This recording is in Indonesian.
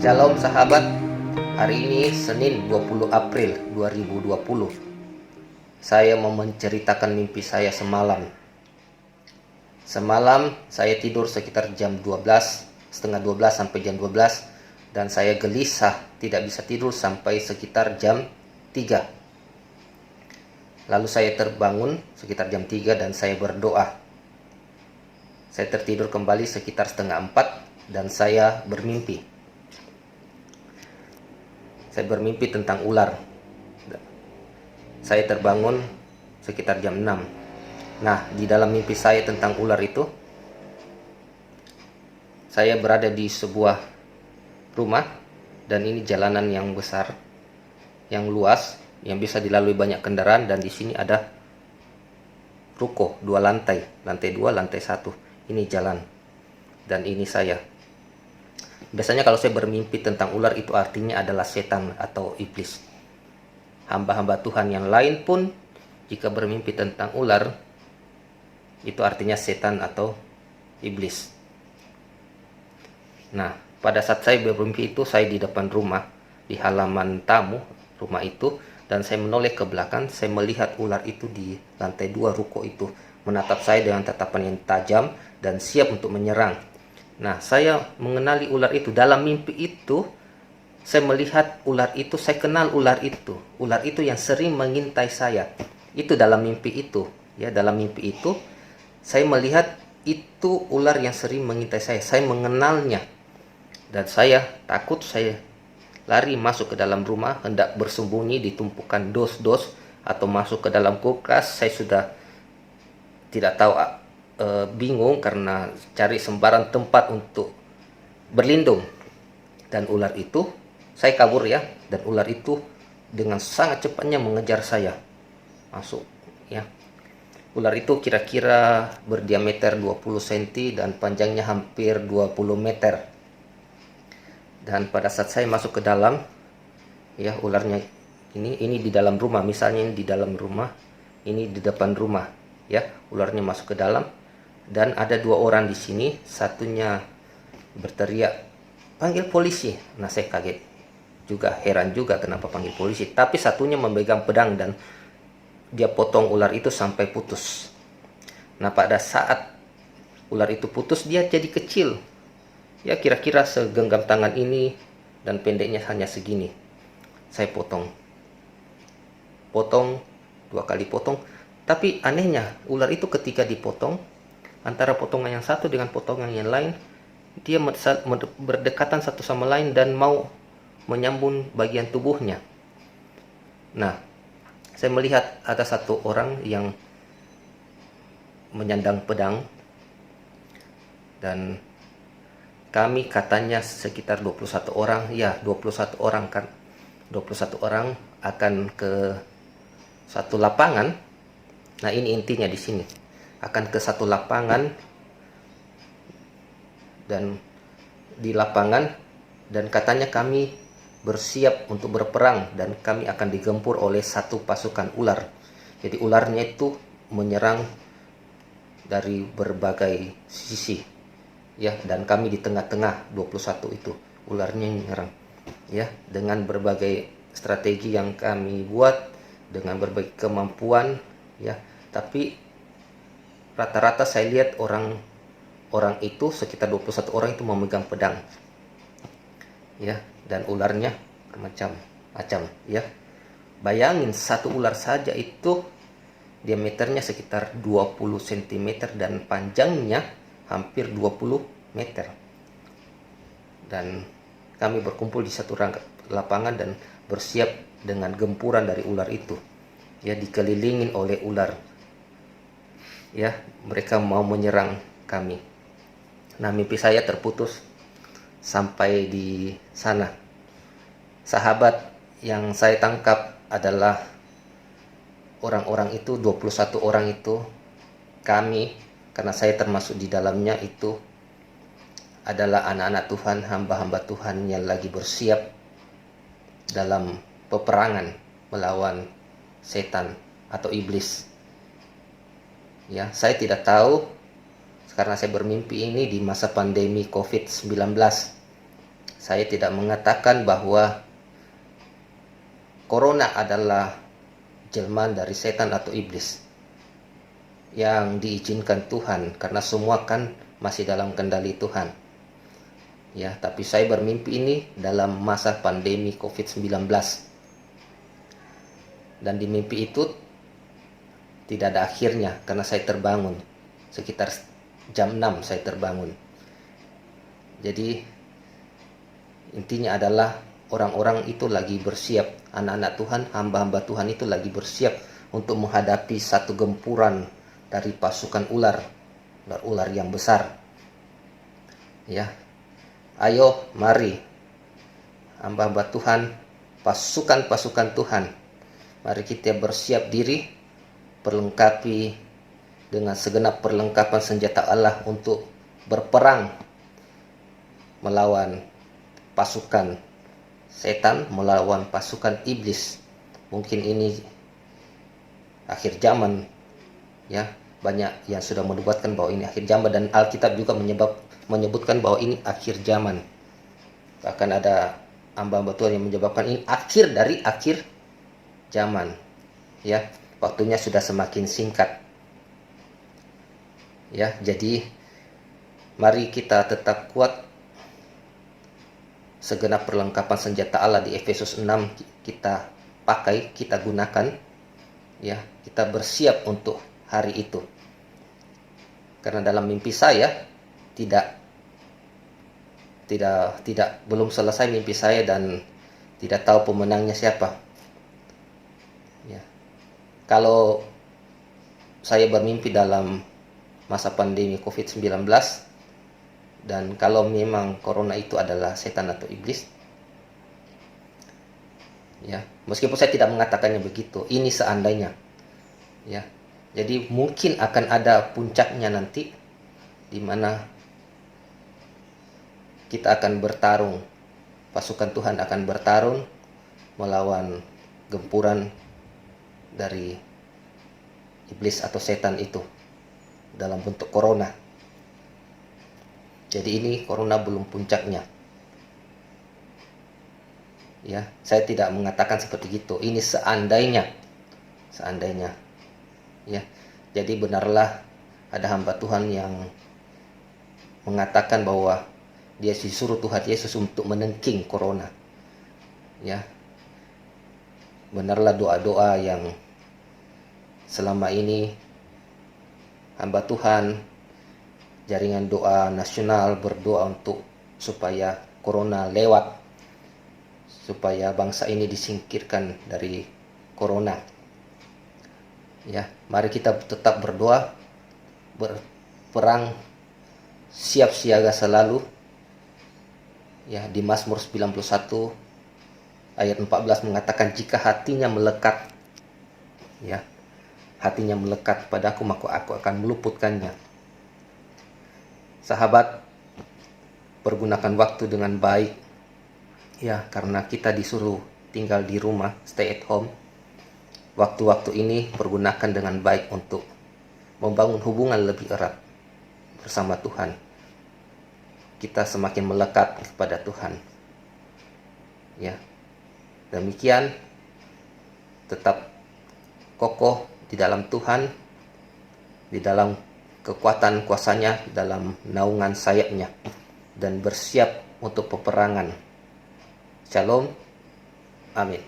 Shalom sahabat, hari ini Senin 20 April 2020. Saya mau menceritakan mimpi saya semalam. Semalam saya tidur sekitar jam 12, setengah 12 sampai jam 12. Dan saya gelisah, tidak bisa tidur sampai sekitar jam 3. Lalu saya terbangun sekitar jam 3 dan saya berdoa. Saya tertidur kembali sekitar setengah 4 dan saya bermimpi. Saya bermimpi tentang ular. Saya terbangun sekitar jam 6. Nah, di dalam mimpi saya tentang ular itu, saya berada di sebuah rumah dan ini jalanan yang besar, yang luas, yang bisa dilalui banyak kendaraan, dan di sini ada ruko 2 lantai, lantai 2, lantai 1. Ini jalan dan ini saya. Biasanya kalau saya bermimpi tentang ular itu artinya adalah setan atau iblis. Hamba-hamba Tuhan yang lain pun jika bermimpi tentang ular itu artinya setan atau iblis. Nah, pada saat saya bermimpi itu saya di depan rumah, di halaman tamu rumah itu, dan saya menoleh ke belakang. Saya melihat ular itu di lantai 2 ruko itu menatap saya dengan tatapan yang tajam dan siap untuk menyerang. Nah, saya mengenali ular itu. Dalam mimpi itu, saya melihat ular itu, saya kenal ular itu. Ular itu yang sering mengintai saya. Itu dalam mimpi itu. Ya, dalam mimpi itu, saya melihat itu ular yang sering mengintai saya. Saya mengenalnya. Dan saya takut, saya lari masuk ke dalam rumah, hendak bersembunyi di tumpukan dos-dos, atau masuk ke dalam kulkas. Saya sudah tidak tahu, bingung karena cari sembarang tempat untuk berlindung. Dan ular itu, saya kabur ya, dan ular itu dengan sangat cepatnya mengejar saya masuk ya. Ular itu kira-kira berdiameter 20 cm dan panjangnya hampir 20 meter. Dan pada saat saya masuk ke dalam ya, ularnya ini di dalam rumah, misalnya ini di dalam rumah, ini di depan rumah ya, ularnya masuk ke dalam. Dan ada 2 orang di sini, satunya berteriak, "Panggil polisi." Nah, saya kaget juga, heran juga kenapa panggil polisi. Tapi satunya memegang pedang dan dia potong ular itu sampai putus. Nah, pada saat ular itu putus, dia jadi kecil. Ya, kira-kira segenggam tangan ini dan pendeknya hanya segini. Saya potong 2 kali potong. Tapi anehnya, ular itu ketika dipotong, antara potongan yang satu dengan potongan yang lain, dia berdekatan satu sama lain dan mau menyambung bagian tubuhnya. Nah, saya melihat ada 1 orang yang menyandang pedang, dan kami katanya sekitar 21 orang, ya 21 orang kan. 21 orang akan ke satu lapangan. Nah, ini intinya di sini. Akan ke satu lapangan, dan di lapangan, dan katanya kami bersiap untuk berperang dan kami akan digempur oleh 1 pasukan ular. Jadi ularnya itu menyerang dari berbagai sisi ya, dan kami di tengah-tengah 21 itu ularnya menyerang ya, dengan berbagai strategi yang kami buat, dengan berbagai kemampuan ya. Tapi rata-rata saya lihat orang itu sekitar 21 orang itu memegang pedang ya, dan ularnya bermacam-macam ya. Bayangin, 1 ular saja itu diameternya sekitar 20 cm dan panjangnya hampir 20 meter. Dan kami berkumpul di satu lapangan dan bersiap dengan gempuran dari ular itu ya, dikelilingin oleh ular ya, mereka mau menyerang kami. Nah, mimpi saya terputus sampai di sana. Sahabat, yang saya tangkap adalah orang-orang itu, 21 orang itu, kami, karena saya termasuk di dalamnya, itu adalah anak-anak Tuhan, hamba-hamba Tuhan yang lagi bersiap dalam peperangan melawan setan atau iblis. Ya, saya tidak tahu karena saya bermimpi ini di masa pandemi COVID-19. Saya tidak mengatakan bahwa corona adalah jelmaan dari setan atau iblis yang diizinkan Tuhan, karena semua kan masih dalam kendali Tuhan. Ya, tapi saya bermimpi ini dalam masa pandemi COVID-19. Dan di mimpi itu tidak ada akhirnya karena saya terbangun. Sekitar jam 6 saya terbangun. Jadi intinya adalah orang-orang itu lagi bersiap, anak-anak Tuhan, hamba-hamba Tuhan itu lagi bersiap untuk menghadapi satu gempuran dari pasukan ular yang besar. Ya, ayo mari hamba-hamba Tuhan, pasukan-pasukan Tuhan, mari kita bersiap diri, perlengkapi dengan segenap perlengkapan senjata Allah untuk berperang melawan pasukan setan, melawan pasukan iblis. Mungkin ini akhir zaman, ya, banyak yang sudah menubuatkan bahwa ini akhir zaman, dan Alkitab juga menyebutkan bahwa ini akhir zaman. Bahkan ada hamba-hamba Tuhan yang menyebabkan ini akhir dari akhir zaman. Ya, waktunya sudah semakin singkat. Ya, jadi mari kita tetap kuat. Segenap perlengkapan senjata Allah di Efesus 6 kita pakai, kita gunakan. Ya, kita bersiap untuk hari itu. Karena dalam mimpi saya belum selesai mimpi saya dan tidak tahu pemenangnya siapa. Ya. Kalau saya bermimpi dalam masa pandemi COVID-19 dan kalau memang corona itu adalah setan atau iblis, ya, meskipun saya tidak mengatakannya begitu, ini seandainya, ya. Jadi mungkin akan ada puncaknya nanti, di mana kita akan bertarung, pasukan Tuhan akan bertarung melawan gempuran dari iblis atau setan itu dalam bentuk corona. Jadi ini corona belum puncaknya. Ya, saya tidak mengatakan seperti itu. Ini seandainya. Ya. Jadi benarlah ada hamba Tuhan yang mengatakan bahwa dia disuruh Tuhan Yesus untuk menengking corona. Ya. Benarlah doa-doa yang selama ini hamba Tuhan, jaringan doa nasional berdoa untuk supaya corona lewat, supaya bangsa ini disingkirkan dari corona. Ya, mari kita tetap berdoa, berperang, siap siaga selalu. Ya, di Mazmur 91 ayat 14 mengatakan, jika hatinya melekat, ya, hatinya melekat padaku, maka aku akan meluputkannya. Sahabat, pergunakan waktu dengan baik, ya, karena kita disuruh tinggal di rumah, stay at home. Waktu-waktu ini pergunakan dengan baik untuk membangun hubungan lebih erat bersama Tuhan. Kita semakin melekat kepada Tuhan. Ya, demikian, tetap kokoh di dalam Tuhan, di dalam kekuatan kuasanya, dalam naungan sayapnya, dan bersiap untuk peperangan. Shalom. Amin.